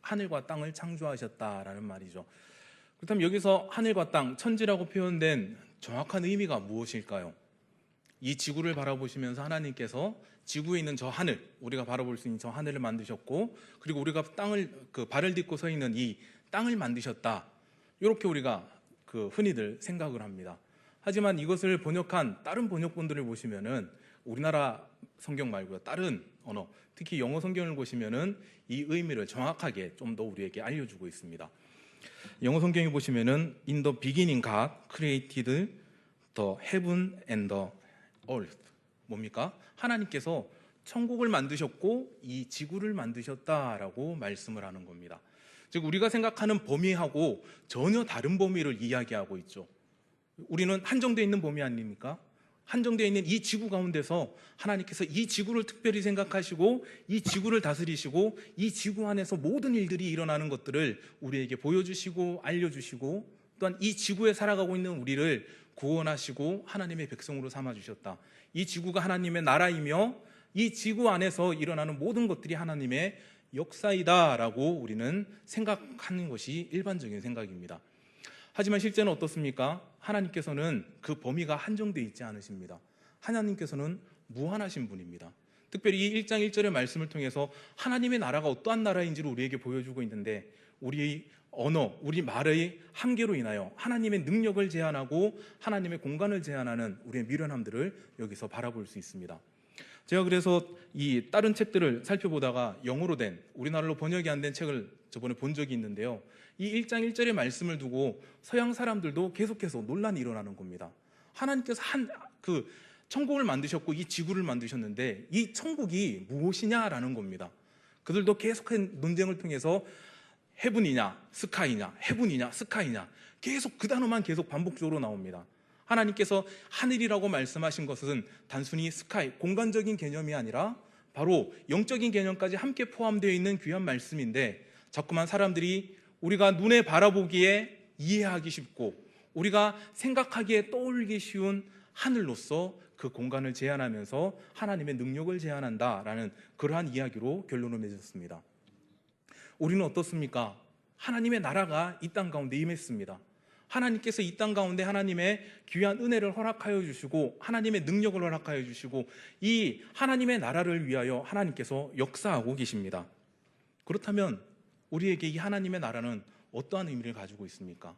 하늘과 땅을 창조하셨다라는 말이죠. 그렇다면 여기서 하늘과 땅, 천지라고 표현된 정확한 의미가 무엇일까요? 이 지구를 바라보시면서 하나님께서 지구에 있는 저 하늘, 우리가 바라볼 수 있는 저 하늘을 만드셨고, 그리고 우리가 발을 딛고 서 있는 이 땅을 만드셨다, 이렇게 우리가 흔히들 생각을 합니다. 하지만 이것을 번역한 다른 번역본들을 보시면은 우리나라 성경 말고요, 다른 언어, 특히 영어 성경을 보시면은 이 의미를 정확하게 좀 더 우리에게 알려주고 있습니다. 영어 성경에 보시면은 In the beginning God created the heaven and the earth. 뭡니까? 하나님께서 천국을 만드셨고 이 지구를 만드셨다라고 말씀을 하는 겁니다. 즉 우리가 생각하는 범위하고 전혀 다른 범위를 이야기하고 있죠. 우리는 한정되어 있는 범위 아닙니까? 한정되어 있는 이 지구 가운데서 하나님께서 이 지구를 특별히 생각하시고 이 지구를 다스리시고 이 지구 안에서 모든 일들이 일어나는 것들을 우리에게 보여주시고 알려주시고, 또한 이 지구에 살아가고 있는 우리를 구원하시고 하나님의 백성으로 삼아주셨다. 이 지구가 하나님의 나라이며 이 지구 안에서 일어나는 모든 것들이 하나님의 역사이다라고 우리는 생각하는 것이 일반적인 생각입니다. 하지만 실제는 어떻습니까? 하나님께서는 그 범위가 한정되어 있지 않으십니다. 하나님께서는 무한하신 분입니다. 특별히 이 1장 1절의 말씀을 통해서 하나님의 나라가 어떠한 나라인지를 우리에게 보여주고 있는데, 우리의 언어, 우리 말의 한계로 인하여 하나님의 능력을 제한하고 하나님의 공간을 제한하는 우리의 미련함들을 여기서 바라볼 수 있습니다. 제가 그래서 이 다른 책들을 살펴보다가 영어로 된, 우리나라로 번역이 안 된 책을 저번에 본 적이 있는데요, 이 1장 1절의 말씀을 두고 서양 사람들도 계속해서 논란이 일어나는 겁니다. 하나님께서 천국을 만드셨고 이 지구를 만드셨는데 이 천국이 무엇이냐라는 겁니다. 그들도 계속한 논쟁을 통해서 헤븐이냐 스카이냐, 헤븐이냐 스카이냐, 계속 그 단어만 계속 반복적으로 나옵니다. 하나님께서 하늘이라고 말씀하신 것은 단순히 스카이, 공간적인 개념이 아니라 바로 영적인 개념까지 함께 포함되어 있는 귀한 말씀인데, 자꾸만 사람들이 우리가 눈에 바라보기에 이해하기 쉽고 우리가 생각하기에 떠올리기 쉬운 하늘로서 그 공간을 제한하면서 하나님의 능력을 제한한다라는 그러한 이야기로 결론을 맺었습니다. 우리는 어떻습니까? 하나님의 나라가 이 땅 가운데 임했습니다. 하나님께서 이 땅 가운데 하나님의 귀한 은혜를 허락하여 주시고 하나님의 능력을 허락하여 주시고 이 하나님의 나라를 위하여 하나님께서 역사하고 계십니다. 그렇다면 우리에게 이 하나님의 나라는 어떠한 의미를 가지고 있습니까?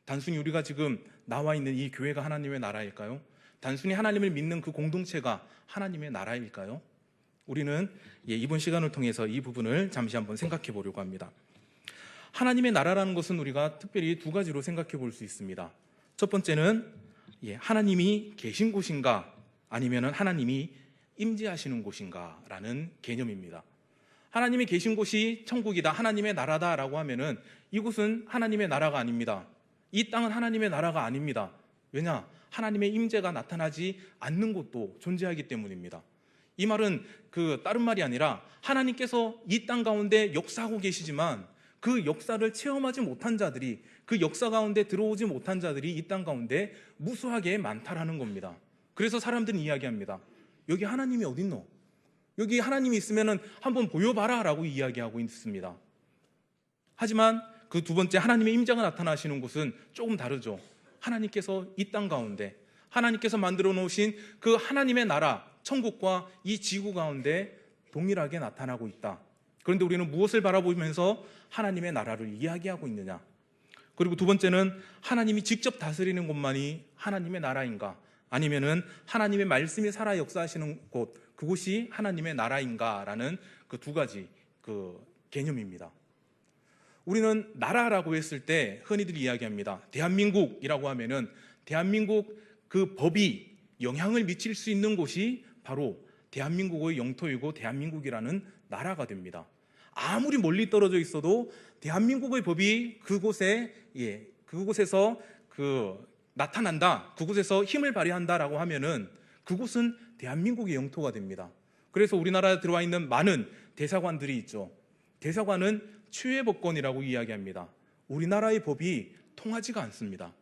단순히 우리가 지금 나와 있는 이 교회가 하나님의 나라일까요? 단순히 하나님을 믿는 그 공동체가 하나님의 나라일까요? 우리는 이번 시간을 통해서 이 부분을 잠시 한번 생각해 보려고 합니다. 하나님의 나라라는 것은 우리가 특별히 두 가지로 생각해 볼 수 있습니다. 첫 번째는 하나님이 계신 곳인가, 아니면 하나님이 임재하시는 곳인가 라는 개념입니다. 하나님이 계신 곳이 천국이다, 하나님의 나라다라고 하면은 이곳은 하나님의 나라가 아닙니다. 이 땅은 하나님의 나라가 아닙니다. 왜냐? 하나님의 임재가 나타나지 않는 곳도 존재하기 때문입니다. 이 말은 다른 말이 아니라 하나님께서 이 땅 가운데 역사하고 계시지만 그 역사를 체험하지 못한 자들이, 그 역사 가운데 들어오지 못한 자들이 이 땅 가운데 무수하게 많다라는 겁니다. 그래서 사람들은 이야기합니다. 여기 하나님이 어딨노? 여기 하나님이 있으면 한번 보여봐라 라고 이야기하고 있습니다. 하지만 그 두 번째, 하나님의 임재가 나타나시는 곳은 조금 다르죠. 하나님께서 이 땅 가운데 하나님께서 만들어 놓으신 그 하나님의 나라, 천국과 이 지구 가운데 동일하게 나타나고 있다. 그런데 우리는 무엇을 바라보면서 하나님의 나라를 이야기하고 있느냐? 그리고 두 번째는 하나님이 직접 다스리는 곳만이 하나님의 나라인가? 아니면은 하나님의 말씀이 살아 역사하시는 곳, 그곳이 하나님의 나라인가라는 그 두 가지 개념입니다. 우리는 나라라고 했을 때 흔히들 이야기합니다. 대한민국이라고 하면은 대한민국 그 법이 영향을 미칠 수 있는 곳이 바로 대한민국의 영토이고 대한민국이라는 나라가 됩니다. 아무리 멀리 떨어져 있어도 대한민국의 법이 그곳에서 나타난다, 그곳에서 힘을 발휘한다라고 하면은 그곳은 대한민국의 영토가 됩니다. 그래서 우리나라에 들어와 있는 많은 대사관들이 있죠. 대사관은 취해법권이라고 이야기합니다. 우리나라의 법이 통하지가 않습니다.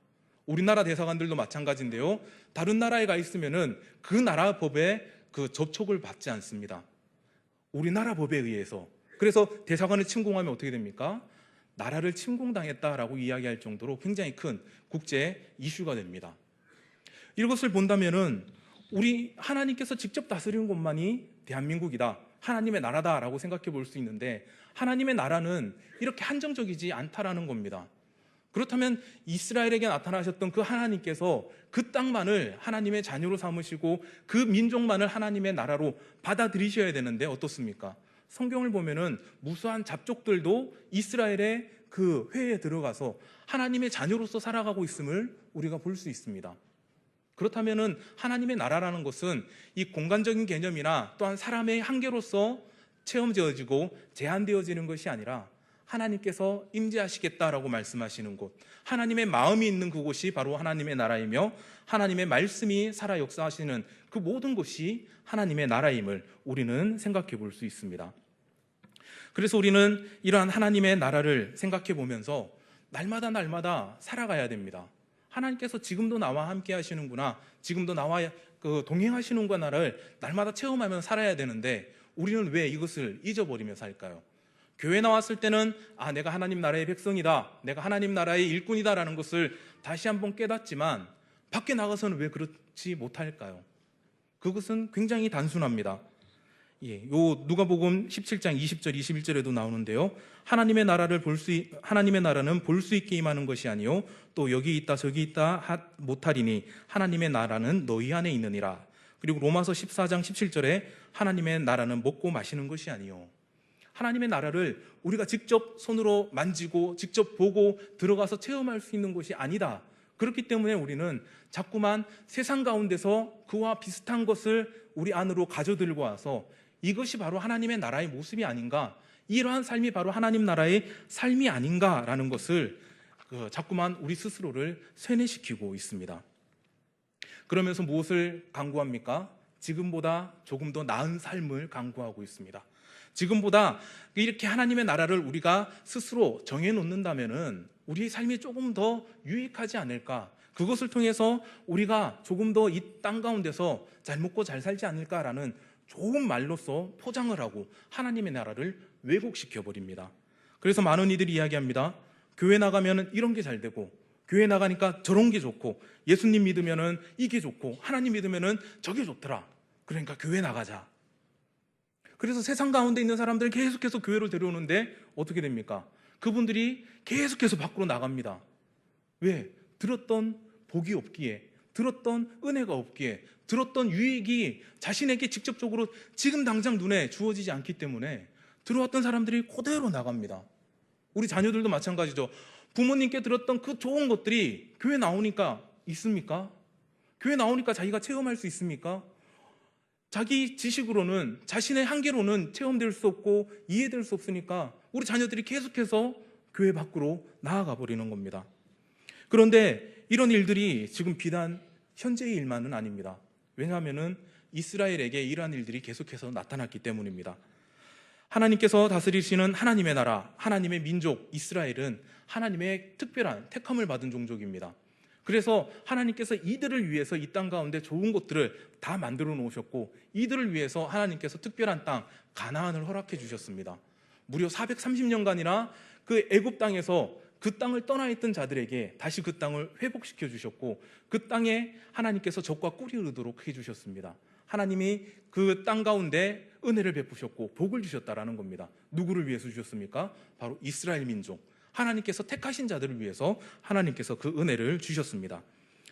우리나라 대사관들도 마찬가지인데요, 다른 나라에 가 있으면은 그 나라 법에 접촉을 받지 않습니다. 우리나라 법에 의해서 그래서 대사관을 침공하면 어떻게 됩니까? 나라를 침공당했다라고 이야기할 정도로 굉장히 큰 국제 이슈가 됩니다. 이것을 본다면은 우리 하나님께서 직접 다스리는 곳만이 대한민국이다, 하나님의 나라다라고 생각해 볼 수 있는데, 하나님의 나라는 이렇게 한정적이지 않다라는 겁니다. 그렇다면 이스라엘에게 나타나셨던 그 하나님께서 그 땅만을 하나님의 자녀로 삼으시고 그 민족만을 하나님의 나라로 받아들이셔야 되는데 어떻습니까? 성경을 보면은 무수한 잡족들도 이스라엘의 그 회에 들어가서 하나님의 자녀로서 살아가고 있음을 우리가 볼 수 있습니다. 그렇다면은 하나님의 나라라는 것은 이 공간적인 개념이나 또한 사람의 한계로서 체험되어지고 제한되어지는 것이 아니라 하나님께서 임재하시겠다라고 말씀하시는 곳, 하나님의 마음이 있는 그곳이 바로 하나님의 나라이며 하나님의 말씀이 살아 역사하시는 그 모든 것이 하나님의 나라임을 우리는 생각해 볼 수 있습니다. 그래서 우리는 이러한 하나님의 나라를 생각해 보면서 날마다 살아가야 됩니다. 하나님께서 지금도 나와 함께 하시는구나, 지금도 나와 동행하시는구나를 날마다 체험하며 살아야 되는데 우리는 왜 이것을 잊어버리며 살까요? 교회 나왔을 때는 내가 하나님 나라의 백성이다, 내가 하나님 나라의 일꾼이다라는 것을 다시 한번 깨닫지만 밖에 나가서는 왜 그렇지 못할까요? 그것은 굉장히 단순합니다. 요 누가복음 17장 20절 21절에도 나오는데요, 하나님의 나라는 볼 수 있게 임하는 것이 아니요 또 여기 있다 저기 있다 못하리니 하나님의 나라는 너희 안에 있느니라. 그리고 로마서 14장 17절에 하나님의 나라는 먹고 마시는 것이 아니요, 하나님의 나라를 우리가 직접 손으로 만지고 직접 보고 들어가서 체험할 수 있는 것이 아니다. 그렇기 때문에 우리는 자꾸만 세상 가운데서 그와 비슷한 것을 우리 안으로 가져들고 와서 이것이 바로 하나님의 나라의 모습이 아닌가, 이러한 삶이 바로 하나님 나라의 삶이 아닌가라는 것을 자꾸만 우리 스스로를 세뇌시키고 있습니다. 그러면서 무엇을 강구합니까? 지금보다 조금 더 나은 삶을 강구하고 있습니다. 지금보다 이렇게 하나님의 나라를 우리가 스스로 정해놓는다면은 우리의 삶이 조금 더 유익하지 않을까, 그것을 통해서 우리가 조금 더 이 땅 가운데서 잘 먹고 잘 살지 않을까라는 좋은 말로써 포장을 하고 하나님의 나라를 왜곡시켜 버립니다. 그래서 많은 이들이 이야기합니다. 교회 나가면 이런 게 잘 되고, 교회 나가니까 저런 게 좋고, 예수님 믿으면 이게 좋고, 하나님 믿으면 저게 좋더라, 그러니까 교회 나가자. 그래서 세상 가운데 있는 사람들은 계속해서 교회로 데려오는데 어떻게 됩니까? 그분들이 계속해서 밖으로 나갑니다. 왜? 들었던 복이 없기에, 들었던 은혜가 없기에, 들었던 유익이 자신에게 직접적으로 지금 당장 눈에 주어지지 않기 때문에 들어왔던 사람들이 그대로 나갑니다. 우리 자녀들도 마찬가지죠. 부모님께 들었던 그 좋은 것들이 교회 나오니까 있습니까? 교회 나오니까 자기가 체험할 수 있습니까? 자기 지식으로는, 자신의 한계로는 체험될 수 없고 이해될 수 없으니까 우리 자녀들이 계속해서 교회 밖으로 나아가 버리는 겁니다. 그런데 이런 일들이 지금 비단 현재의 일만은 아닙니다. 왜냐하면 이스라엘에게 이러한 일들이 계속해서 나타났기 때문입니다. 하나님께서 다스리시는 하나님의 나라, 하나님의 민족 이스라엘은 하나님의 특별한 택함을 받은 종족입니다. 그래서 하나님께서 이들을 위해서 이 땅 가운데 좋은 것들을 다 만들어 놓으셨고, 이들을 위해서 하나님께서 특별한 땅 가나안을 허락해 주셨습니다. 무려 430년간이나 그 애굽 땅에서 그 땅을 떠나 있던 자들에게 다시 그 땅을 회복시켜 주셨고, 그 땅에 하나님께서 젖과 꿀이 흐르도록 해 주셨습니다. 하나님이 그 땅 가운데 은혜를 베푸셨고 복을 주셨다라는 겁니다. 누구를 위해서 주셨습니까? 바로 이스라엘 민족, 하나님께서 택하신 자들을 위해서 하나님께서 그 은혜를 주셨습니다.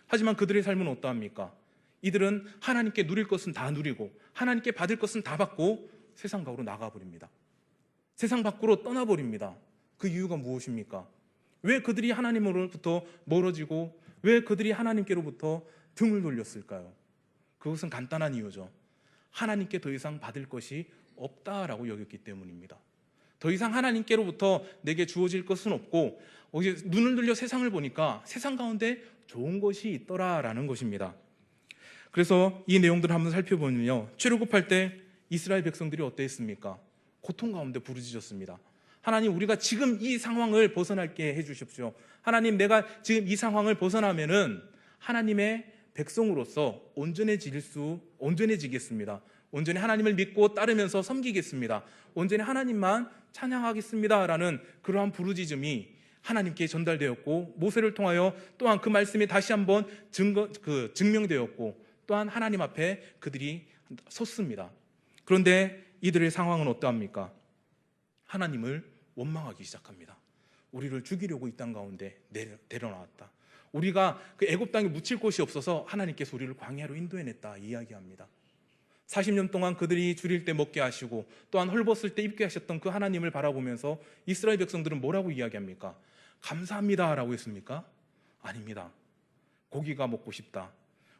하지만 그들의 삶은 어떠합니까? 이들은 하나님께 누릴 것은 다 누리고 하나님께 받을 것은 다 받고 세상 밖으로 나가버립니다. 세상 밖으로 떠나버립니다. 그 이유가 무엇입니까? 왜 그들이 하나님으로부터 멀어지고 왜 그들이 하나님께로부터 등을 돌렸을까요? 그것은 간단한 이유죠. 하나님께 더 이상 받을 것이 없다라고 여겼기 때문입니다. 더 이상 하나님께로부터 내게 주어질 것은 없고, 눈을 들려 세상을 보니까 세상 가운데 좋은 것이 있더라라는 것입니다. 그래서 이 내용들을 한번 살펴보면요, 출애굽할 때 이스라엘 백성들이 어땠습니까? 고통 가운데 부르짖었습니다. 하나님, 우리가 지금 이 상황을 벗어날게 해주십시오. 하나님, 내가 지금 이 상황을 벗어나면은 하나님의 백성으로서 온전해지겠습니다. 온전히 하나님을 믿고 따르면서 섬기겠습니다. 온전히 하나님만 찬양하겠습니다라는 그러한 부르짖음이 하나님께 전달되었고, 모세를 통하여 또한 그 말씀이 다시 한번 증명되었고, 또한 하나님 앞에 그들이 섰습니다. 그런데 이들의 상황은 어떠합니까? 하나님을 원망하기 시작합니다. 우리를 죽이려고 이 땅 가운데 데려나왔다. 우리가 그 애굽 땅에 묻힐 곳이 없어서 하나님께서 우리를 광야로 인도해냈다 이야기합니다. 40년 동안 그들이 줄일 때 먹게 하시고 또한 헐벗을 때 입게 하셨던 그 하나님을 바라보면서 이스라엘 백성들은 뭐라고 이야기합니까? 감사합니다 라고 했습니까? 아닙니다. 고기가 먹고 싶다.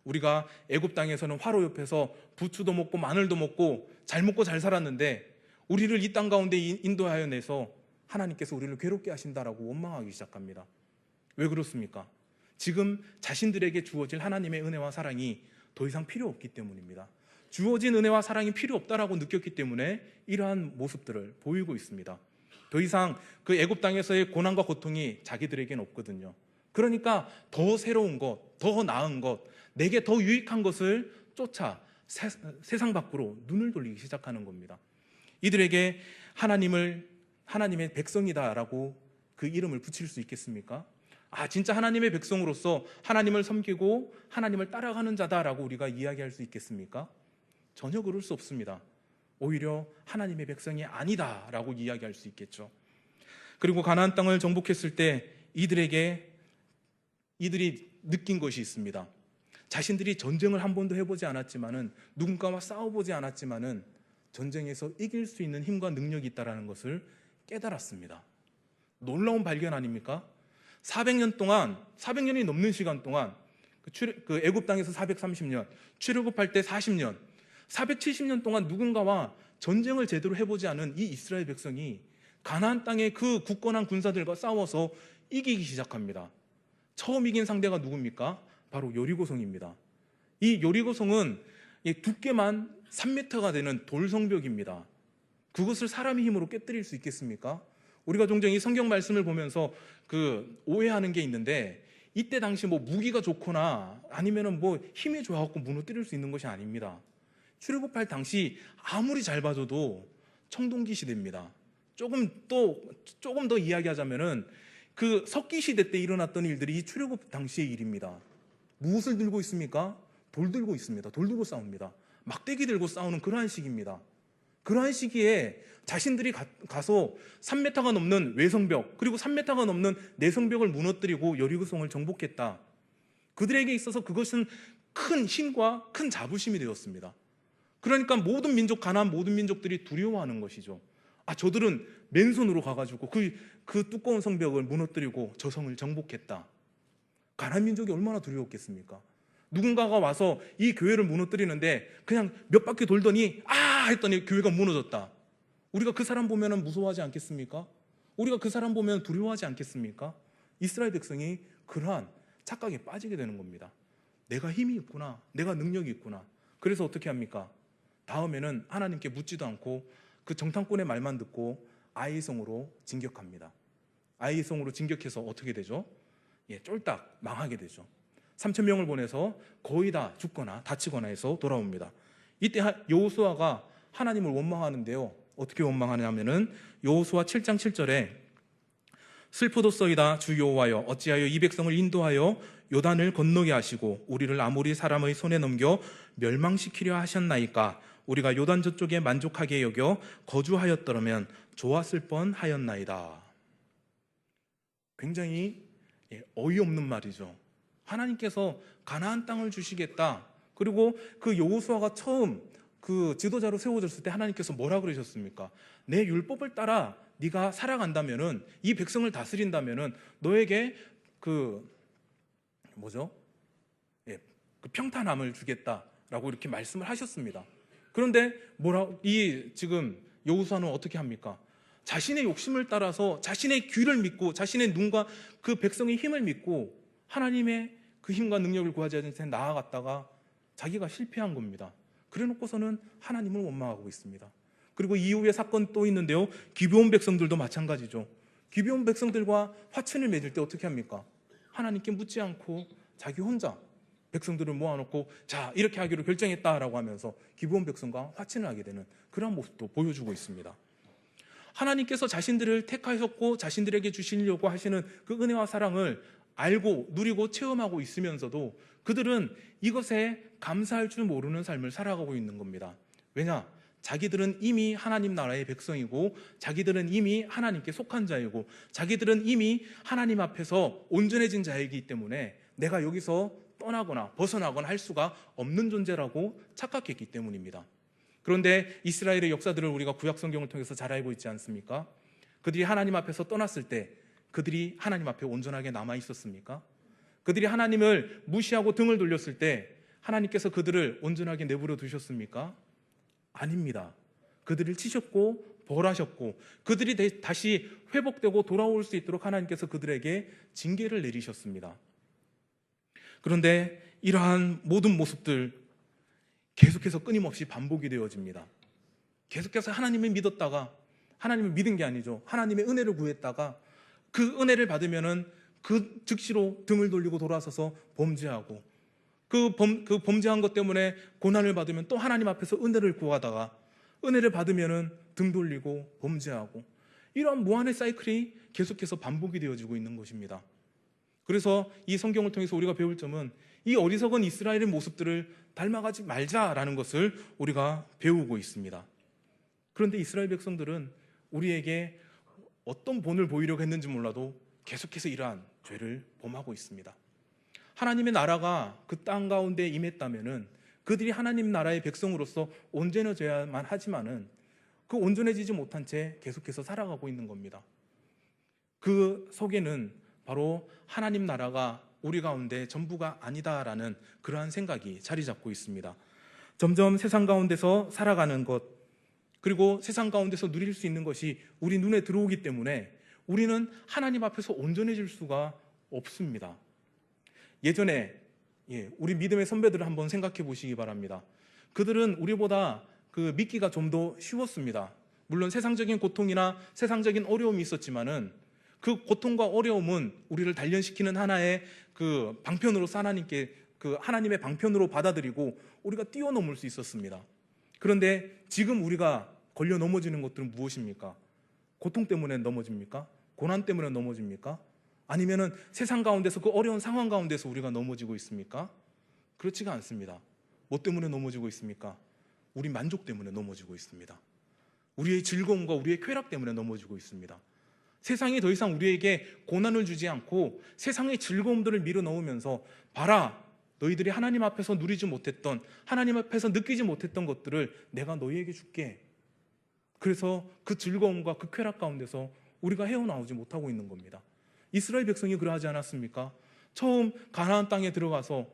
우리가 애굽 땅에서는 화로 옆에서 부추도 먹고 마늘도 먹고 잘 먹고 잘 살았는데 우리를 이 땅 가운데 인도하여 내서 하나님께서 우리를 괴롭게 하신다라고 원망하기 시작합니다. 왜 그렇습니까? 지금 자신들에게 주어질 하나님의 은혜와 사랑이 더 이상 필요 없기 때문입니다. 주어진 은혜와 사랑이 필요 없다라고 느꼈기 때문에 이러한 모습들을 보이고 있습니다. 더 이상 그 애굽 땅에서의 고난과 고통이 자기들에게는 없거든요. 그러니까 더 새로운 것, 더 나은 것, 내게 더 유익한 것을 쫓아 세상 밖으로 눈을 돌리기 시작하는 겁니다. 이들에게 하나님의 백성이다라고 그 이름을 붙일 수 있겠습니까? 진짜 하나님의 백성으로서 하나님을 섬기고 하나님을 따라가는 자다라고 우리가 이야기할 수 있겠습니까? 전혀 그럴 수 없습니다. 오히려 하나님의 백성이 아니다라고 이야기할 수 있겠죠. 그리고 가나안 땅을 정복했을 때 이들이 느낀 것이 있습니다. 자신들이 전쟁을 한 번도 해보지 않았지만은, 누군가와 싸워보지 않았지만은 전쟁에서 이길 수 있는 힘과 능력이 있다는 것을 깨달았습니다. 놀라운 발견 아닙니까? 400년이 넘는 시간 동안 그 애굽 땅에서 430년, 출애굽할 때 40년, 470년 동안 누군가와 전쟁을 제대로 해보지 않은 이 이스라엘 백성이 가나안 땅의 그 굳건한 군사들과 싸워서 이기기 시작합니다. 처음 이긴 상대가 누굽니까? 바로 여리고성입니다. 이 여리고성은 두께만 3m가 되는 돌성벽입니다. 그것을 사람의 힘으로 깨뜨릴 수 있겠습니까? 우리가 종종 이 성경 말씀을 보면서 오해하는 게 있는데, 이때 당시 무기가 좋거나 아니면은 힘이 좋아갖고 무너뜨릴 수 있는 것이 아닙니다. 출애굽할 당시 아무리 잘 봐줘도 청동기 시대입니다. 조금 더 이야기하자면은 그 석기 시대 때 일어났던 일들이 이 출애굽 당시의 일입니다. 무엇을 들고 있습니까? 돌 들고 있습니다. 돌 들고 싸웁니다. 막대기 들고 싸우는 그러한 시기입니다. 그러한 시기에 자신들이 가서 3m가 넘는 외성벽, 그리고 3m가 넘는 내성벽을 무너뜨리고 여리고성을 정복했다. 그들에게 있어서 그것은 큰 힘과 큰 자부심이 되었습니다. 그러니까 가나안 모든 민족들이 두려워하는 것이죠. 저들은 맨손으로 가가지고 그 두꺼운 성벽을 무너뜨리고 저 성을 정복했다. 가나안 민족이 얼마나 두려웠겠습니까? 누군가가 와서 이 교회를 무너뜨리는데 그냥 몇 바퀴 돌더니 했더니 교회가 무너졌다. 우리가 그 사람 보면 무서워하지 않겠습니까? 우리가 그 사람 보면 두려워하지 않겠습니까? 이스라엘 백성이 그러한 착각에 빠지게 되는 겁니다. 내가 힘이 있구나, 내가 능력이 있구나. 그래서 어떻게 합니까? 다음에는 하나님께 묻지도 않고 그 정탐꾼의 말만 듣고 아이성으로 진격합니다. 아이성으로 진격해서 어떻게 되죠? 쫄딱 망하게 되죠. 3,000명을 보내서 거의 다 죽거나 다치거나 해서 돌아옵니다. 이때 여호수아가 하나님을 원망하는데요. 어떻게 원망하냐면은 여호수아 7장 7절에 슬프도소이다 주 여호와여, 어찌하여 이 백성을 인도하여 요단을 건너게 하시고 우리를 아모리 사람의 손에 넘겨 멸망시키려 하셨나이까? 우리가 요단 저쪽에 만족하게 여겨 거주하였더라면 좋았을 뻔하였나이다. 굉장히 어이없는 말이죠. 하나님께서 가나안 땅을 주시겠다. 그리고 그 여호수아가 처음 그 지도자로 세워졌을 때 하나님께서 뭐라 그러셨습니까? 내 율법을 따라 네가 살아간다면은, 이 백성을 다스린다면은 너에게 그 평탄함을 주겠다라고 이렇게 말씀을 하셨습니다. 그런데 지금 여호수아는 어떻게 합니까? 자신의 욕심을 따라서 자신의 귀를 믿고 자신의 눈과 그 백성의 힘을 믿고 하나님의 그 힘과 능력을 구하지 않은 채 나아갔다가 자기가 실패한 겁니다. 그래 놓고서는 하나님을 원망하고 있습니다. 그리고 이후에 사건 또 있는데요. 기브온 백성들도 마찬가지죠. 기브온 백성들과 화친을 맺을 때 어떻게 합니까? 하나님께 묻지 않고 자기 혼자 백성들을 모아놓고 자 이렇게 하기로 결정했다라고 하면서 기브온 백성과 화친을 하게 되는 그런 모습도 보여주고 있습니다. 하나님께서 자신들을 택하셨고 자신들에게 주시려고 하시는 그 은혜와 사랑을 알고 누리고 체험하고 있으면서도 그들은 이것에 감사할 줄 모르는 삶을 살아가고 있는 겁니다. 왜냐? 자기들은 이미 하나님 나라의 백성이고 자기들은 이미 하나님께 속한 자이고 자기들은 이미 하나님 앞에서 온전해진 자이기 때문에 내가 여기서 떠나거나 벗어나거나 할 수가 없는 존재라고 착각했기 때문입니다. 그런데 이스라엘의 역사들을 우리가 구약 성경을 통해서 잘 알고 있지 않습니까? 그들이 하나님 앞에서 떠났을 때 그들이 하나님 앞에 온전하게 남아 있었습니까? 그들이 하나님을 무시하고 등을 돌렸을 때 하나님께서 그들을 온전하게 내버려 두셨습니까? 아닙니다. 그들을 치셨고 벌하셨고 그들이 다시 회복되고 돌아올 수 있도록 하나님께서 그들에게 징계를 내리셨습니다. 그런데 이러한 모든 모습들 계속해서 끊임없이 반복이 되어집니다. 계속해서 하나님을 믿었다가 하나님을 믿은 게 아니죠. 하나님의 은혜를 구했다가 그 은혜를 받으면은 그 즉시로 등을 돌리고 돌아서서 범죄하고 그 범죄한 것 때문에 고난을 받으면 또 하나님 앞에서 은혜를 구하다가 은혜를 받으면은 등 돌리고 범죄하고 이러한 무한의 사이클이 계속해서 반복이 되어지고 있는 것입니다. 그래서 이 성경을 통해서 우리가 배울 점은 이 어리석은 이스라엘의 모습들을 닮아가지 말자라는 것을 우리가 배우고 있습니다. 그런데 이스라엘 백성들은 우리에게 어떤 본을 보이려고 했는지 몰라도 계속해서 이러한 죄를 범하고 있습니다. 하나님의 나라가 그 땅 가운데 임했다면은 그들이 하나님 나라의 백성으로서 온전해져야만 하지만은 그 온전해지지 못한 채 계속해서 살아가고 있는 겁니다. 그 속에는 바로 하나님 나라가 우리 가운데 전부가 아니다라는 그러한 생각이 자리 잡고 있습니다. 점점 세상 가운데서 살아가는 것 그리고 세상 가운데서 누릴 수 있는 것이 우리 눈에 들어오기 때문에 우리는 하나님 앞에서 온전해질 수가 없습니다. 예전에 우리 믿음의 선배들을 한번 생각해 보시기 바랍니다. 그들은 우리보다 믿기가 좀 더 쉬웠습니다. 물론 세상적인 고통이나 세상적인 어려움이 있었지만은 그 고통과 어려움은 우리를 단련시키는 하나의 그 방편으로서 하나님께 하나님의 방편으로 받아들이고 우리가 뛰어넘을 수 있었습니다. 그런데 지금 우리가 걸려 넘어지는 것들은 무엇입니까? 고통 때문에 넘어집니까? 고난 때문에 넘어집니까? 아니면은 세상 가운데서 그 어려운 상황 가운데서 우리가 넘어지고 있습니까? 그렇지가 않습니다. 뭐 때문에 넘어지고 있습니까? 우리 만족 때문에 넘어지고 있습니다. 우리의 즐거움과 우리의 쾌락 때문에 넘어지고 있습니다. 세상이 더 이상 우리에게 고난을 주지 않고 세상의 즐거움들을 밀어넣으면서 봐라, 너희들이 하나님 앞에서 누리지 못했던, 하나님 앞에서 느끼지 못했던 것들을 내가 너희에게 줄게. 그래서 그 즐거움과 그 쾌락 가운데서 우리가 헤어나오지 못하고 있는 겁니다. 이스라엘 백성이 그러하지 않았습니까? 처음 가나안 땅에 들어가서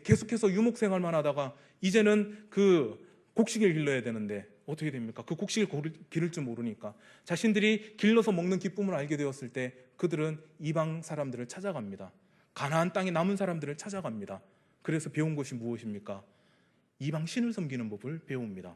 계속해서 유목 생활만 하다가 이제는 그 곡식을 길러야 되는데 어떻게 됩니까? 그 곡식을 기를 줄 모르니까 자신들이 길러서 먹는 기쁨을 알게 되었을 때 그들은 이방 사람들을 찾아갑니다. 가나안 땅에 남은 사람들을 찾아갑니다. 그래서 배운 것이 무엇입니까? 이방 신을 섬기는 법을 배웁니다.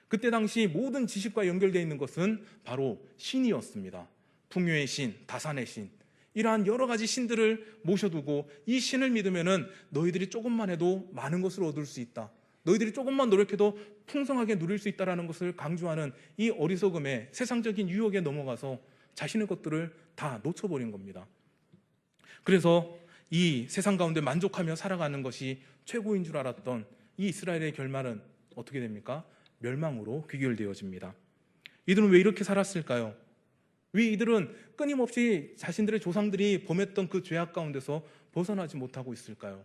그때 당시 모든 지식과 연결되어 있는 것은 바로 신이었습니다. 풍요의 신, 다산의 신, 이러한 여러 가지 신들을 모셔두고 이 신을 믿으면은 너희들이 조금만 해도 많은 것을 얻을 수 있다. 너희들이 조금만 노력해도 풍성하게 누릴 수 있다는 것을 강조하는 이 어리석음에 세상적인 유혹에 넘어가서 자신의 것들을 다 놓쳐버린 겁니다. 그래서 이 세상 가운데 만족하며 살아가는 것이 최고인 줄 알았던 이 이스라엘의 결말은 어떻게 됩니까? 멸망으로 귀결되어집니다. 이들은 왜 이렇게 살았을까요? 왜 이들은 끊임없이 자신들의 조상들이 범했던 그 죄악 가운데서 벗어나지 못하고 있을까요?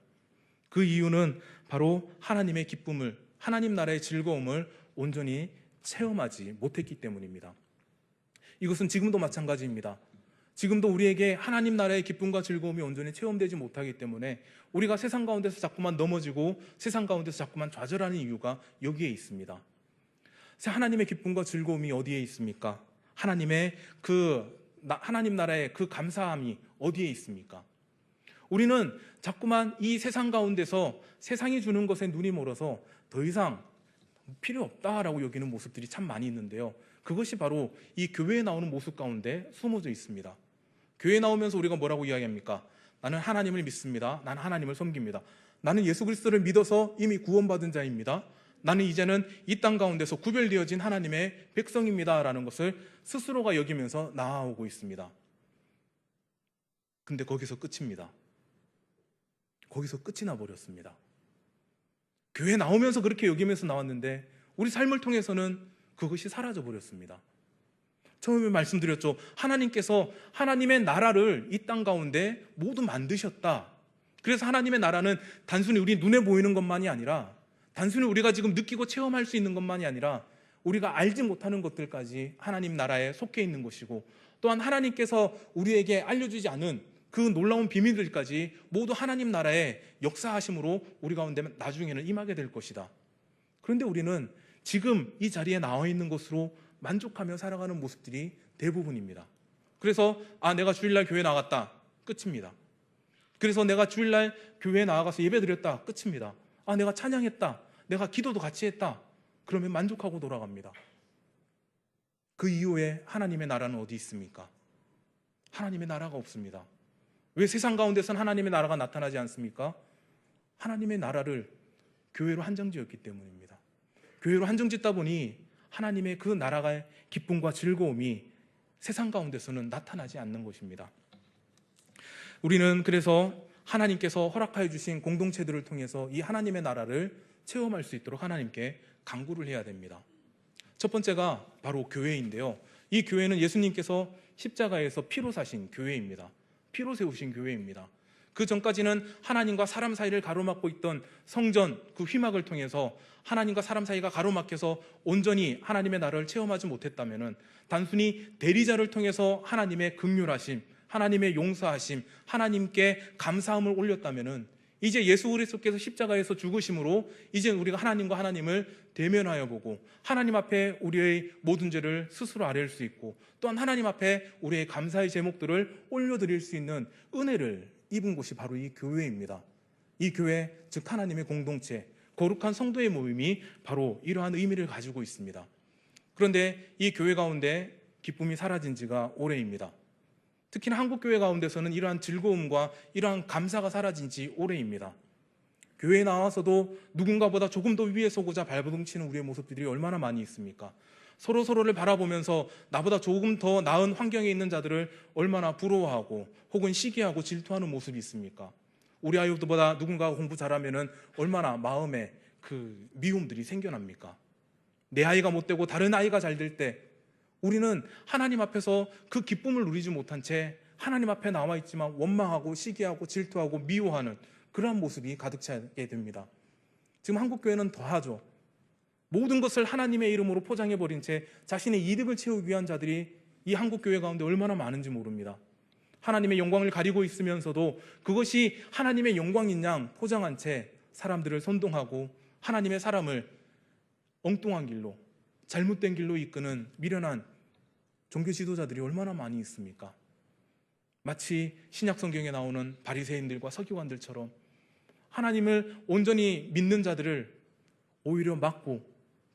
그 이유는 바로 하나님의 기쁨을, 하나님 나라의 즐거움을 온전히 체험하지 못했기 때문입니다. 이것은 지금도 마찬가지입니다. 지금도 우리에게 하나님 나라의 기쁨과 즐거움이 온전히 체험되지 못하기 때문에 우리가 세상 가운데서 자꾸만 넘어지고 세상 가운데서 자꾸만 좌절하는 이유가 여기에 있습니다. 하나님의 기쁨과 즐거움이 어디에 있습니까? 하나님 나라의 그 감사함이 어디에 있습니까? 우리는 자꾸만 이 세상 가운데서 세상이 주는 것에 눈이 멀어서 더 이상 필요 없다라고 여기는 모습들이 참 많이 있는데요. 그것이 바로 이 교회에 나오는 모습 가운데 숨어져 있습니다. 교회에 나오면서 우리가 뭐라고 이야기합니까? 나는 하나님을 믿습니다. 나는 하나님을 섬깁니다. 나는 예수 그리스도를 믿어서 이미 구원받은 자입니다. 나는 이제는 이 땅 가운데서 구별되어진 하나님의 백성입니다 라는 것을 스스로가 여기면서 나아오고 있습니다. 근데 거기서 끝입니다. 거기서 끝이 나버렸습니다. 교회 나오면서 그렇게 여기면서 나왔는데 우리 삶을 통해서는 그것이 사라져버렸습니다. 처음에 말씀드렸죠. 하나님께서 하나님의 나라를 이 땅 가운데 모두 만드셨다. 그래서 하나님의 나라는 단순히 우리 눈에 보이는 것만이 아니라, 단순히 우리가 지금 느끼고 체험할 수 있는 것만이 아니라 우리가 알지 못하는 것들까지 하나님 나라에 속해 있는 것이고, 또한 하나님께서 우리에게 알려주지 않은 그 놀라운 비밀들까지 모두 하나님 나라의 역사하심으로 우리 가운데 나중에는 임하게 될 것이다. 그런데 우리는 지금 이 자리에 나와 있는 것으로 만족하며 살아가는 모습들이 대부분입니다. 그래서 내가 주일날 교회 나갔다. 끝입니다. 그래서 내가 주일날 교회에 나가서 예배 드렸다. 끝입니다. 내가 찬양했다. 내가 기도도 같이 했다. 그러면 만족하고 돌아갑니다. 그 이후에 하나님의 나라는 어디 있습니까? 하나님의 나라가 없습니다. 왜 세상 가운데선 하나님의 나라가 나타나지 않습니까? 하나님의 나라를 교회로 한정지었기 때문입니다. 교회로 한정짓다 보니 하나님의 그 나라의 기쁨과 즐거움이 세상 가운데서는 나타나지 않는 것입니다. 우리는 그래서 하나님께서 허락하여 주신 공동체들을 통해서 이 하나님의 나라를 체험할 수 있도록 하나님께 간구를 해야 됩니다. 첫 번째가 바로 교회인데요. 이 교회는 예수님께서 십자가에서 피로 사신 교회입니다. 피로 세우신 교회입니다. 그 전까지는 하나님과 사람 사이를 가로막고 있던 성전 그 휘막을 통해서 하나님과 사람 사이가 가로막혀서 온전히 하나님의 나라를 체험하지 못했다면, 단순히 대리자를 통해서 하나님의 긍휼하심, 하나님의 용서하심, 하나님께 감사함을 올렸다면, 이제 예수 그리스도께서 십자가에서 죽으심으로 이제 우리가 하나님과 하나님을 대면하여 보고 하나님 앞에 우리의 모든 죄를 스스로 아뢰을 수 있고, 또한 하나님 앞에 우리의 감사의 제목들을 올려드릴 수 있는 은혜를 입은 곳이 바로 이 교회입니다. 이 교회, 즉 하나님의 공동체, 거룩한 성도의 모임이 바로 이러한 의미를 가지고 있습니다. 그런데 이 교회 가운데 기쁨이 사라진 지가 오래입니다. 특히나 한국 교회 가운데서는 이러한 즐거움과 이러한 감사가 사라진 지 오래입니다. 교회에 나와서도 누군가보다 조금 더 위에 서고자 발버둥치는 우리의 모습들이 얼마나 많이 있습니까? 서로를 바라보면서 나보다 조금 더 나은 환경에 있는 자들을 얼마나 부러워하고 혹은 시기하고 질투하는 모습이 있습니까? 우리 아이보다 누군가가 공부 잘하면 얼마나 마음에 그 미움들이 생겨납니까? 내 아이가 못되고 다른 아이가 잘 될 때 우리는 하나님 앞에서 그 기쁨을 누리지 못한 채 하나님 앞에 나와 있지만 원망하고 시기하고 질투하고 미워하는 그러한 모습이 가득 차게 됩니다. 지금 한국교회는 더하죠. 모든 것을 하나님의 이름으로 포장해버린 채 자신의 이득을 채우기 위한 자들이 이 한국교회 가운데 얼마나 많은지 모릅니다. 하나님의 영광을 가리고 있으면서도 그것이 하나님의 영광인 양 포장한 채 사람들을 선동하고 하나님의 사람을 엉뚱한 길로, 잘못된 길로 이끄는 미련한 종교 지도자들이 얼마나 많이 있습니까? 마치 신약 성경에 나오는 바리새인들과 서기관들처럼 하나님을 온전히 믿는 자들을 오히려 막고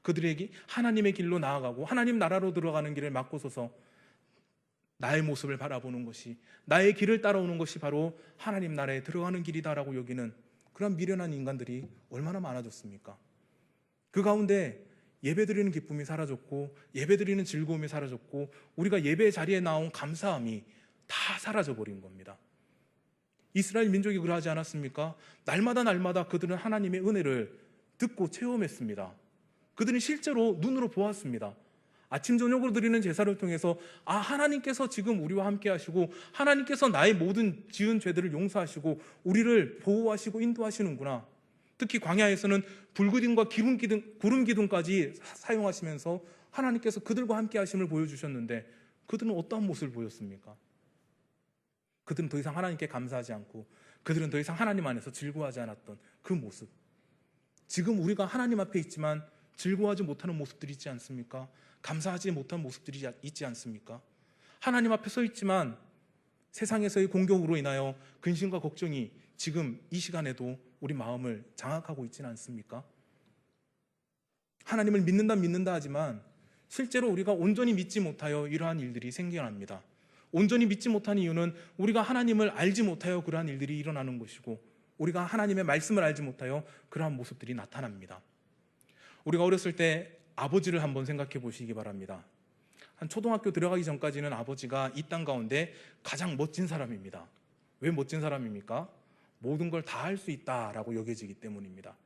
그들에게 하나님의 길로 나아가고 하나님 나라로 들어가는 길을 막고서서 나의 모습을 바라보는 것이, 나의 길을 따라오는 것이 바로 하나님 나라에 들어가는 길이다라고 여기는 그런 미련한 인간들이 얼마나 많아졌습니까? 그 가운데 예배드리는 기쁨이 사라졌고 예배드리는 즐거움이 사라졌고 우리가 예배 자리에 나온 감사함이 다 사라져버린 겁니다. 이스라엘 민족이 그러하지 않았습니까? 날마다 그들은 하나님의 은혜를 듣고 체험했습니다. 그들은 실제로 눈으로 보았습니다. 아침 저녁으로 드리는 제사를 통해서 하나님께서 지금 우리와 함께 하시고 하나님께서 나의 모든 지은 죄들을 용서하시고 우리를 보호하시고 인도하시는구나. 특히 광야에서는 불기둥과 구름 기둥까지 사용하시면서 하나님께서 그들과 함께 하심을 보여주셨는데 그들은 어떠한 모습을 보였습니까? 그들은 더 이상 하나님께 감사하지 않고 그들은 더 이상 하나님 안에서 즐거워하지 않았던 그 모습. 지금 우리가 하나님 앞에 있지만 즐거워하지 못하는 모습들이 있지 않습니까? 감사하지 못한 모습들이 있지 않습니까? 하나님 앞에 서 있지만 세상에서의 공격으로 인하여 근심과 걱정이 지금 이 시간에도 우리 마음을 장악하고 있지는 않습니까? 하나님을 믿는다 하지만 실제로 우리가 온전히 믿지 못하여 이러한 일들이 생겨납니다. 온전히 믿지 못한 이유는 우리가 하나님을 알지 못하여 그러한 일들이 일어나는 것이고 우리가 하나님의 말씀을 알지 못하여 그러한 모습들이 나타납니다. 우리가 어렸을 때 아버지를 한번 생각해 보시기 바랍니다. 한 초등학교 들어가기 전까지는 아버지가 이 땅 가운데 가장 멋진 사람입니다. 왜 멋진 사람입니까? 모든 걸 다 할 수 있다라고 여겨지기 때문입니다.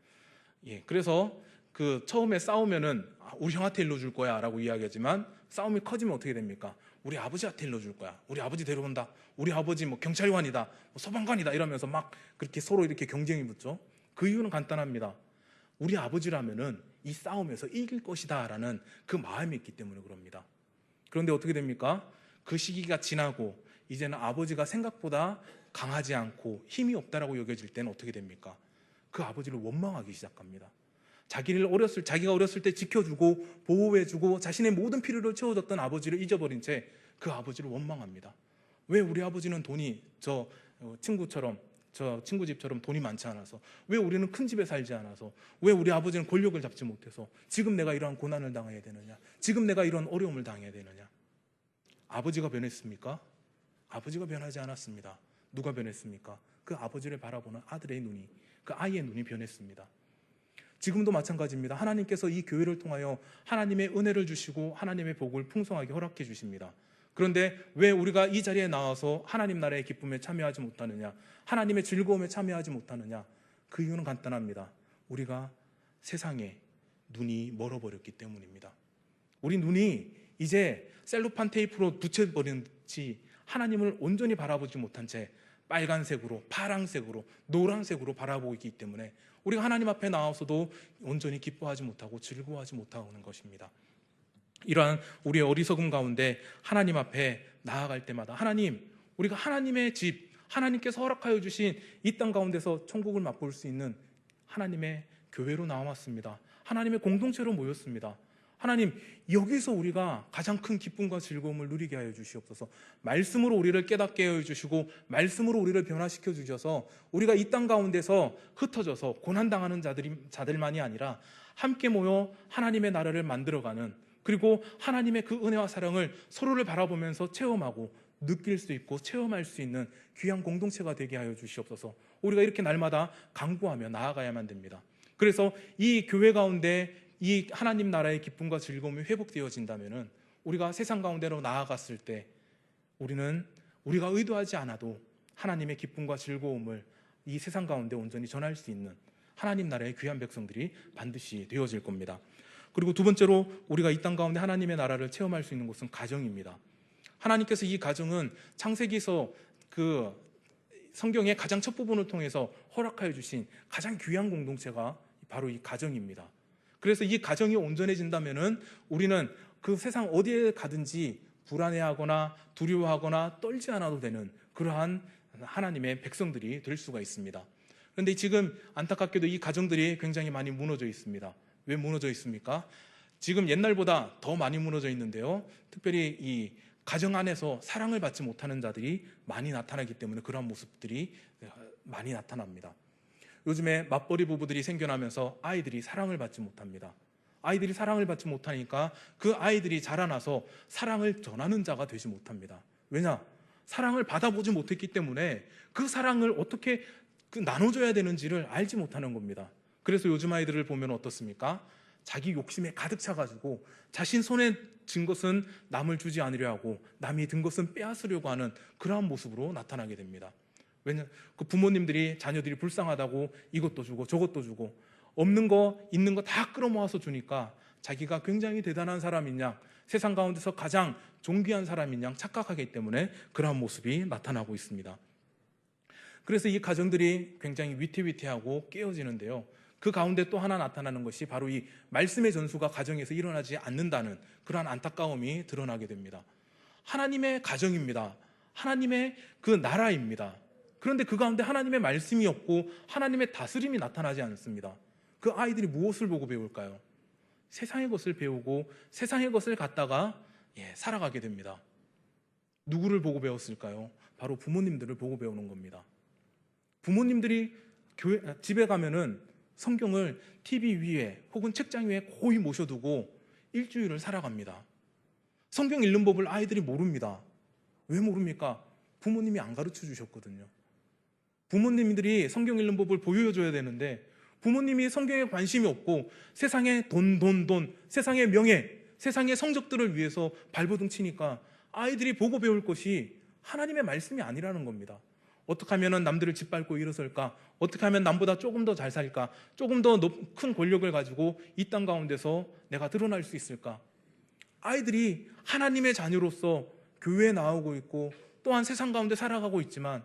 그래서 처음에 싸우면은 우리 형한테 일러줄 거야 라고 이야기하지만 싸움이 커지면 어떻게 됩니까? 우리 아버지한테 일러줄 거야. 우리 아버지 데려온다. 우리 아버지 뭐 경찰관이다. 뭐 소방관이다. 이러면서 막 그렇게 서로 이렇게 경쟁이 붙죠. 그 이유는 간단합니다. 우리 아버지라면은 이 싸움에서 이길 것이다 라는 그 마음이 있기 때문에 그럽니다. 그런데 어떻게 됩니까? 그 시기가 지나고 이제는 아버지가 생각보다 강하지 않고 힘이 없다라고 여겨질 때는 어떻게 됩니까? 그 아버지를 원망하기 시작합니다. 자기가 어렸을 때 지켜주고 보호해주고 자신의 모든 필요를 채워줬던 아버지를 잊어버린 채 그 아버지를 원망합니다. 왜 우리 아버지는 돈이 저 친구 집처럼 돈이 많지 않아서, 왜 우리는 큰 집에 살지 않아서, 왜 우리 아버지는 권력을 잡지 못해서 지금 내가 이러한 고난을 당해야 되느냐, 지금 내가 이런 어려움을 당해야 되느냐. 아버지가 변했습니까? 아버지가 변하지 않았습니다. 누가 변했습니까? 그 아버지를 바라보는 아들의 눈이, 그 아이의 눈이 변했습니다. 지금도 마찬가지입니다. 하나님께서 이 교회를 통하여 하나님의 은혜를 주시고 하나님의 복을 풍성하게 허락해 주십니다. 그런데 왜 우리가 이 자리에 나와서 하나님 나라의 기쁨에 참여하지 못하느냐, 하나님의 즐거움에 참여하지 못하느냐? 그 이유는 간단합니다. 우리가 세상에 눈이 멀어버렸기 때문입니다. 우리 눈이 이제 셀로판 테이프로 붙여버린 지 하나님을 온전히 바라보지 못한 채 빨간색으로, 파란색으로, 노란색으로 바라보고 있기 때문에 우리가 하나님 앞에 나와서도 온전히 기뻐하지 못하고 즐거워하지 못하는 것입니다. 이러한 우리의 어리석음 가운데 하나님 앞에 나아갈 때마다 하나님, 우리가 하나님의 집, 하나님께서 허락하여 주신 이 땅 가운데서 천국을 맛볼 수 있는 하나님의 교회로 나왔습니다. 하나님의 공동체로 모였습니다. 하나님, 여기서 우리가 가장 큰 기쁨과 즐거움을 누리게 하여 주시옵소서. 말씀으로 우리를 깨닫게 하여 주시고 말씀으로 우리를 변화시켜 주셔서 우리가 이 땅 가운데서 흩어져서 고난당하는 자들만이 아니라 함께 모여 하나님의 나라를 만들어가는, 그리고 하나님의 그 은혜와 사랑을 서로를 바라보면서 체험하고 느낄 수 있고 체험할 수 있는 귀한 공동체가 되게 하여 주시옵소서. 우리가 이렇게 날마다 강구하며 나아가야만 됩니다. 그래서 이 교회 가운데 이 하나님 나라의 기쁨과 즐거움이 회복되어진다면 우리가 세상 가운데로 나아갔을 때 우리는 우리가 의도하지 않아도 하나님의 기쁨과 즐거움을 이 세상 가운데 온전히 전할 수 있는 하나님 나라의 귀한 백성들이 반드시 되어질 겁니다. 그리고 두 번째로 우리가 이 땅 가운데 하나님의 나라를 체험할 수 있는 곳은 가정입니다. 하나님께서 이 가정은 창세기서 그 성경의 가장 첫 부분을 통해서 허락하여 주신 가장 귀한 공동체가 바로 이 가정입니다. 그래서 이 가정이 온전해진다면은 우리는 그 세상 어디에 가든지 불안해하거나 두려워하거나 떨지 않아도 되는 그러한 하나님의 백성들이 될 수가 있습니다. 그런데 지금 안타깝게도 이 가정들이 굉장히 많이 무너져 있습니다. 왜 무너져 있습니까? 지금 옛날보다 더 많이 무너져 있는데요. 특별히 이 가정 안에서 사랑을 받지 못하는 자들이 많이 나타나기 때문에 그러한 모습들이 많이 나타납니다. 요즘에 맞벌이 부부들이 생겨나면서 아이들이 사랑을 받지 못합니다. 아이들이 사랑을 받지 못하니까 그 아이들이 자라나서 사랑을 전하는 자가 되지 못합니다. 왜냐? 사랑을 받아보지 못했기 때문에 그 사랑을 어떻게 나눠줘야 되는지를 알지 못하는 겁니다. 그래서 요즘 아이들을 보면 어떻습니까? 자기 욕심에 가득 차가지고 자신 손에 쥔 것은 남을 주지 않으려 하고 남이 든 것은 빼앗으려고 하는 그러한 모습으로 나타나게 됩니다. 왜냐? 그 부모님들이 자녀들이 불쌍하다고 이것도 주고 저것도 주고 없는 거 있는 거 다 끌어모아서 주니까 자기가 굉장히 대단한 사람인 양, 세상 가운데서 가장 존귀한 사람인 양 착각하기 때문에 그러한 모습이 나타나고 있습니다. 그래서 이 가정들이 굉장히 위태위태하고 깨어지는데요. 그 가운데 또 하나 나타나는 것이 바로 이 말씀의 전수가 가정에서 일어나지 않는다는 그러한 안타까움이 드러나게 됩니다. 하나님의 가정입니다. 하나님의 그 나라입니다. 그런데 그 가운데 하나님의 말씀이 없고 하나님의 다스림이 나타나지 않습니다. 그 아이들이 무엇을 보고 배울까요? 세상의 것을 배우고 세상의 것을 갖다가 살아가게 됩니다. 누구를 보고 배웠을까요? 바로 부모님들을 보고 배우는 겁니다. 부모님들이 집에 가면은 성경을 TV 위에 혹은 책장 위에 고이 모셔두고 일주일을 살아갑니다. 성경 읽는 법을 아이들이 모릅니다. 왜 모릅니까? 부모님이 안 가르쳐 주셨거든요. 부모님들이 성경 읽는 법을 보여줘야 되는데 부모님이 성경에 관심이 없고 세상의 돈, 세상의 명예, 세상의 성적들을 위해서 발버둥 치니까 아이들이 보고 배울 것이 하나님의 말씀이 아니라는 겁니다. 어떻게 하면 남들을 짓밟고 일어설까? 어떻게 하면 남보다 조금 더 잘 살까? 조금 더 큰 권력을 가지고 이 땅 가운데서 내가 드러날 수 있을까? 아이들이 하나님의 자녀로서 교회에 나오고 있고 또한 세상 가운데 살아가고 있지만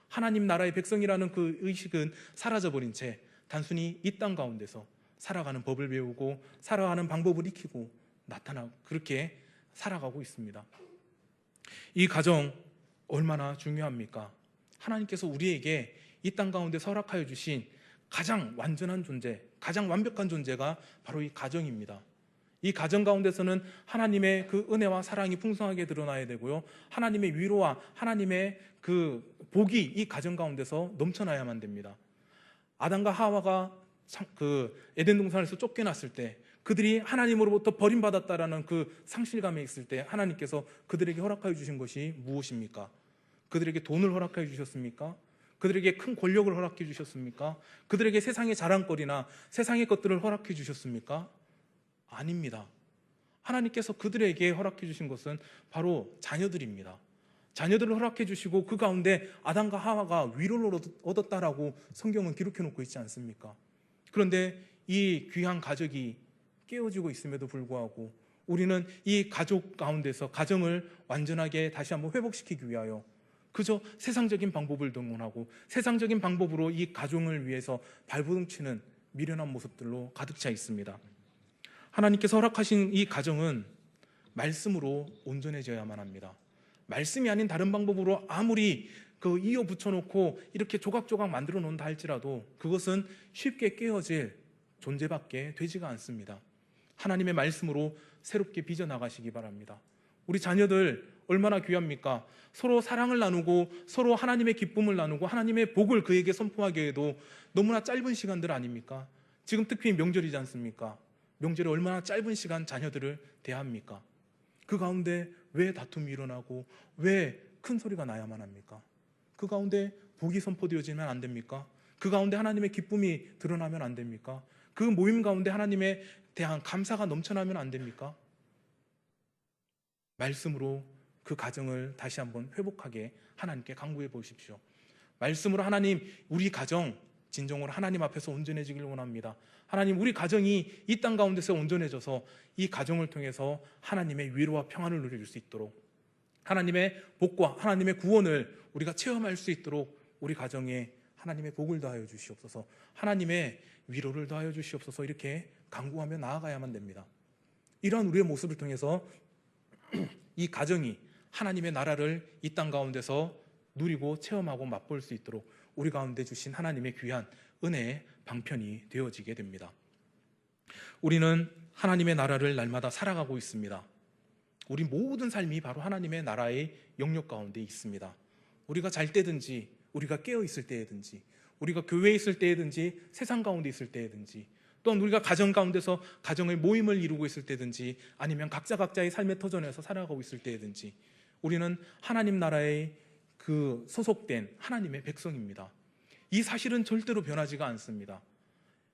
하나님 나라의 백성이라는 그 의식은 사라져버린 채 단순히 이 땅 가운데서 살아가는 법을 배우고 살아가는 방법을 익히고 나타나고 그렇게 살아가고 있습니다. 이 가정 얼마나 중요합니까? 하나님께서 우리에게 이 땅 가운데 허락하여 주신 가장 완전한 존재, 가장 완벽한 존재가 바로 이 가정입니다. 이 가정 가운데서는 하나님의 그 은혜와 사랑이 풍성하게 드러나야 되고요, 하나님의 위로와 하나님의 그 복이 이 가정 가운데서 넘쳐나야만 됩니다. 아담과 하와가 그 에덴 동산에서 쫓겨났을 때 그들이 하나님으로부터 버림받았다라는 그 상실감에 있을 때 하나님께서 그들에게 허락하여 주신 것이 무엇입니까? 그들에게 돈을 허락하여 주셨습니까? 그들에게 큰 권력을 허락해 주셨습니까? 그들에게 세상의 자랑거리나 세상의 것들을 허락해 주셨습니까? 아닙니다. 하나님께서 그들에게 허락해 주신 것은 바로 자녀들입니다. 자녀들을 허락해 주시고 그 가운데 아담과 하와가 위로를 얻었다라고 성경은 기록해 놓고 있지 않습니까? 그런데 이 귀한 가족이 깨어지고 있음에도 불구하고 우리는 이 가족 가운데서 가정을 완전하게 다시 한번 회복시키기 위하여 그저 세상적인 방법을 동원하고 세상적인 방법으로 이 가정을 위해서 발버둥치는 미련한 모습들로 가득 차 있습니다. 하나님께서 허락하신 이 가정은 말씀으로 온전해져야만 합니다. 말씀이 아닌 다른 방법으로 아무리 이어 붙여놓고 이렇게 조각조각 만들어 놓는다 할지라도 그것은 쉽게 깨어질 존재밖에 되지가 않습니다. 하나님의 말씀으로 새롭게 빚어나가시기 바랍니다. 우리 자녀들 얼마나 귀합니까? 서로 사랑을 나누고 서로 하나님의 기쁨을 나누고 하나님의 복을 그에게 선포하게 해도 너무나 짧은 시간들 아닙니까? 지금 특히 명절이지 않습니까? 명절에 얼마나 짧은 시간 자녀들을 대합니까? 그 가운데 왜 다툼이 일어나고 왜 큰 소리가 나야만 합니까? 그 가운데 복이 선포되어지면 안 됩니까? 그 가운데 하나님의 기쁨이 드러나면 안 됩니까? 그 모임 가운데 하나님에 대한 감사가 넘쳐나면 안 됩니까? 말씀으로 그 가정을 다시 한번 회복하게 하나님께 간구해 보십시오. 말씀으로 하나님, 우리 가정 진정으로 하나님 앞에서 온전해지길 원합니다. 하나님, 우리 가정이 이 땅 가운데서 온전해져서 이 가정을 통해서 하나님의 위로와 평안을 누릴 수 있도록, 하나님의 복과 하나님의 구원을 우리가 체험할 수 있도록 우리 가정에 하나님의 복을 더하여 주시옵소서, 하나님의 위로를 더하여 주시옵소서, 이렇게 간구하며 나아가야만 됩니다. 이러한 우리의 모습을 통해서 이 가정이 하나님의 나라를 이 땅 가운데서 누리고 체험하고 맛볼 수 있도록 우리 가운데 주신 하나님의 귀한 은혜의 방편이 되어지게 됩니다. 우리는 하나님의 나라를 날마다 살아가고 있습니다. 우리 모든 삶이 바로 하나님의 나라의 영역 가운데 있습니다. 우리가 잘 때든지 우리가 깨어 있을 때든지 우리가 교회에 있을 때든지 세상 가운데 있을 때든지 또한 우리가 가정 가운데서 가정의 모임을 이루고 있을 때든지 아니면 각자의 삶의 터전에서 살아가고 있을 때든지 우리는 하나님 나라의 그 소속된 하나님의 백성입니다. 이 사실은 절대로 변하지가 않습니다.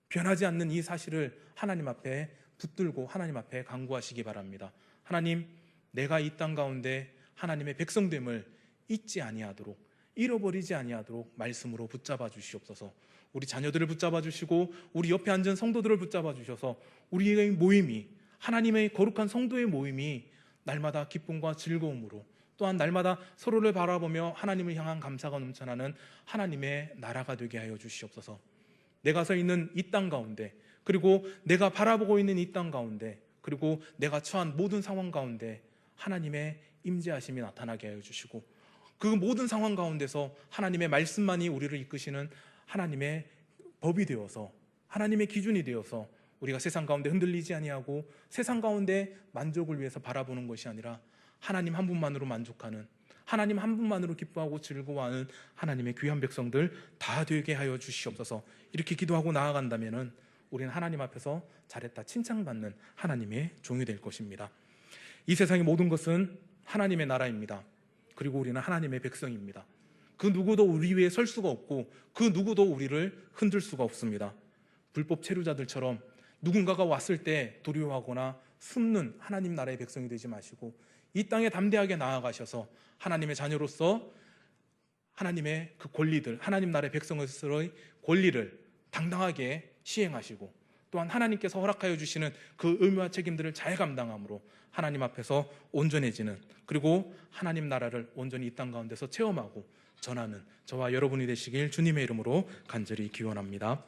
변하지 않는 이 사실을 하나님 앞에 붙들고 하나님 앞에 간구하시기 바랍니다. 하나님, 내가 이 땅 가운데 하나님의 백성됨을 잊지 아니하도록, 잃어버리지 아니하도록 말씀으로 붙잡아 주시옵소서. 우리 자녀들을 붙잡아 주시고 우리 옆에 앉은 성도들을 붙잡아 주셔서 우리의 모임이, 하나님의 거룩한 성도의 모임이 날마다 기쁨과 즐거움으로, 또한 날마다 서로를 바라보며 하나님을 향한 감사가 넘쳐나는 하나님의 나라가 되게 하여 주시옵소서. 내가 서 있는 이 땅 가운데, 그리고 내가 바라보고 있는 이 땅 가운데, 그리고 내가 처한 모든 상황 가운데 하나님의 임재하심이 나타나게 하여 주시고 그 모든 상황 가운데서 하나님의 말씀만이 우리를 이끄시는 하나님의 법이 되어서, 하나님의 기준이 되어서 우리가 세상 가운데 흔들리지 아니하고 세상 가운데 만족을 위해서 바라보는 것이 아니라 하나님 한 분만으로 만족하는, 하나님 한 분만으로 기뻐하고 즐거워하는 하나님의 귀한 백성들 다 되게 하여 주시옵소서. 이렇게 기도하고 나아간다면 우리는 하나님 앞에서 잘했다 칭찬받는 하나님의 종이 될 것입니다. 이 세상의 모든 것은 하나님의 나라입니다. 그리고 우리는 하나님의 백성입니다. 그 누구도 우리 위에 설 수가 없고 그 누구도 우리를 흔들 수가 없습니다. 불법 체류자들처럼 누군가가 왔을 때 두려워하거나 숨는 하나님 나라의 백성이 되지 마시고 이 땅에 담대하게 나아가셔서 하나님의 자녀로서 하나님의 그 권리들, 하나님 나라의 백성으로서의 권리를 당당하게 시행하시고 또한 하나님께서 허락하여 주시는 그 의무와 책임들을 잘 감당함으로 하나님 앞에서 온전해지는, 그리고 하나님 나라를 온전히 이 땅 가운데서 체험하고 전하는 저와 여러분이 되시길 주님의 이름으로 간절히 기원합니다.